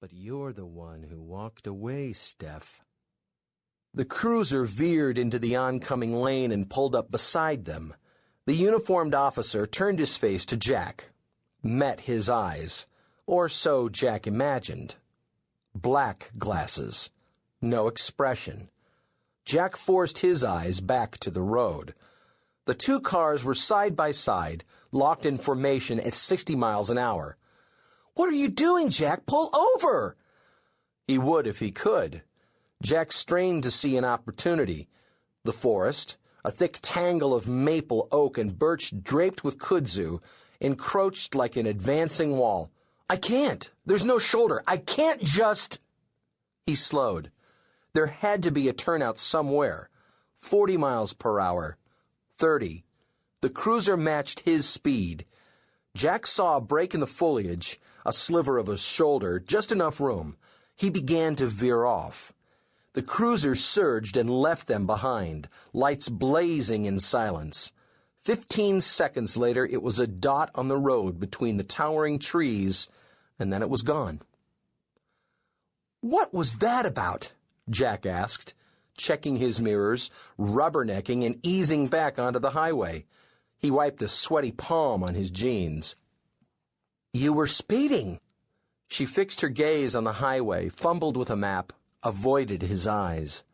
But you're the one who walked away, Steph. The cruiser veered into the oncoming lane and pulled up beside them. The uniformed officer turned his face to Jack. Met his eyes. Or so Jack imagined. Black glasses. No expression. Jack forced his eyes back to the road. The two cars were side by side, locked in formation at 60 miles an hour. "What are you doing, Jack? Pull over!" He would if he could. Jack strained to see an opportunity. The forest, a thick tangle of maple, oak, and birch draped with kudzu, encroached like an advancing wall. "I can't. There's no shoulder. I can't just—" He slowed. There had to be a turnout somewhere. 40 miles per hour. 30. The cruiser matched his speed. Jack saw a break in the foliage, a sliver of a shoulder, just enough room. He began to veer off. The cruiser surged and left them behind, lights blazing in silence. 15 seconds later, it was a dot on the road between the towering trees, and then it was gone. "What was that about?" Jack asked, checking his mirrors, rubbernecking, and easing back onto the highway. He wiped a sweaty palm on his jeans. "You were speeding." She fixed her gaze on the highway, fumbled with a map, avoided his eyes.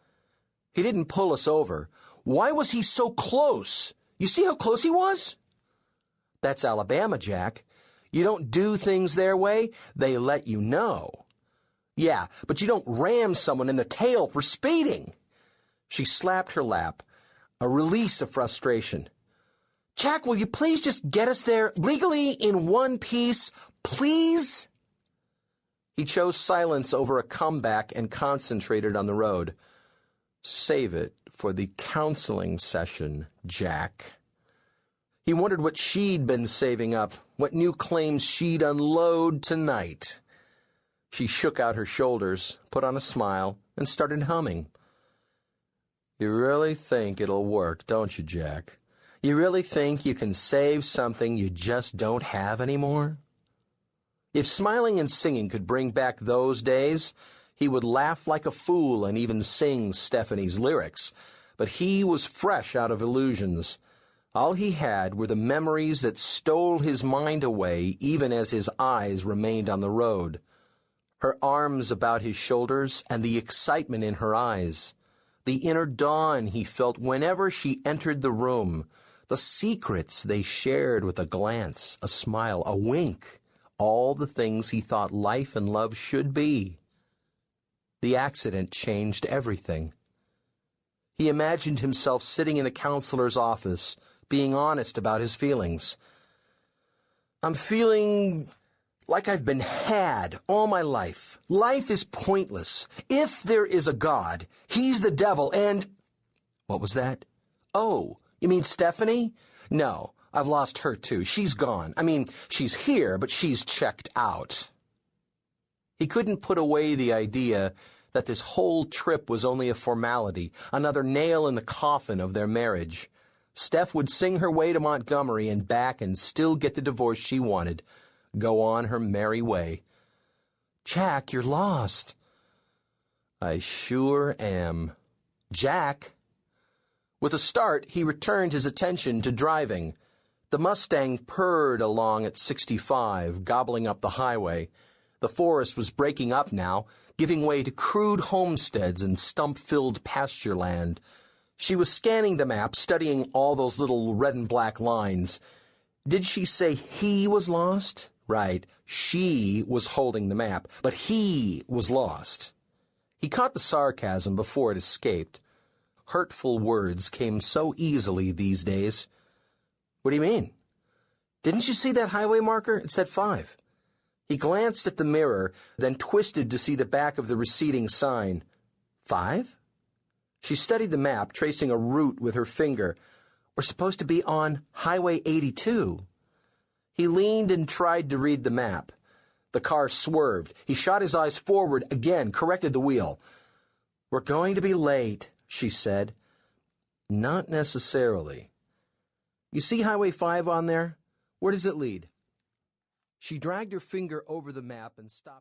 "He didn't pull us over. Why was he so close? You see how close he was?" "That's Alabama, Jack. You don't do things their way, they let you know." "Yeah, but you don't ram someone in the tail for speeding." She slapped her lap, a release of frustration. "Jack, will you please just get us there legally in one piece, please?" He chose silence over a comeback and concentrated on the road. "Save it for the counseling session, Jack." He wondered what she'd been saving up, what new claims she'd unload tonight. She shook out her shoulders, put on a smile, and started humming. "You really think it'll work, don't you, Jack? You really think you can save something you just don't have anymore?" If smiling and singing could bring back those days, he would laugh like a fool and even sing Stephanie's lyrics. But he was fresh out of illusions. All he had were the memories that stole his mind away even as his eyes remained on the road. Her arms about his shoulders and the excitement in her eyes. The inner dawn he felt whenever she entered the room. The secrets they shared with a glance, a smile, a wink. All the things he thought life and love should be. The accident changed everything. He imagined himself sitting in the counselor's office, being honest about his feelings. "I'm feeling like I've been had all my life. Life is pointless. If there is a God, he's the devil and—" What was that? "Oh, you mean Stephanie? No, I've lost her too. She's gone. I mean, she's here, but she's checked out." He couldn't put away the idea that this whole trip was only a formality, another nail in the coffin of their marriage. Steph would sing her way to Montgomery and back and still get the divorce she wanted. Go on her merry way. "Jack, you're lost." "I sure am." "Jack." With a start, he returned his attention to driving. The Mustang purred along at 65, gobbling up the highway. The forest was breaking up now, giving way to crude homesteads and stump-filled pasture land. She was scanning the map, studying all those little red and black lines. Did she say he was lost? Right, she was holding the map, but he was lost. He caught the sarcasm before it escaped. Hurtful words came so easily these days. "What do you mean? Didn't you see that highway marker? It said 5. He glanced at the mirror, then twisted to see the back of the receding sign. 5? She studied the map, tracing a route with her finger. "We're supposed to be on Highway 82. He leaned and tried to read the map. The car swerved. He shot his eyes forward again, corrected the wheel. "We're going to be late," she said. "Not necessarily. You see Highway 5 on there? Where does it lead?" She dragged her finger over the map and stopped.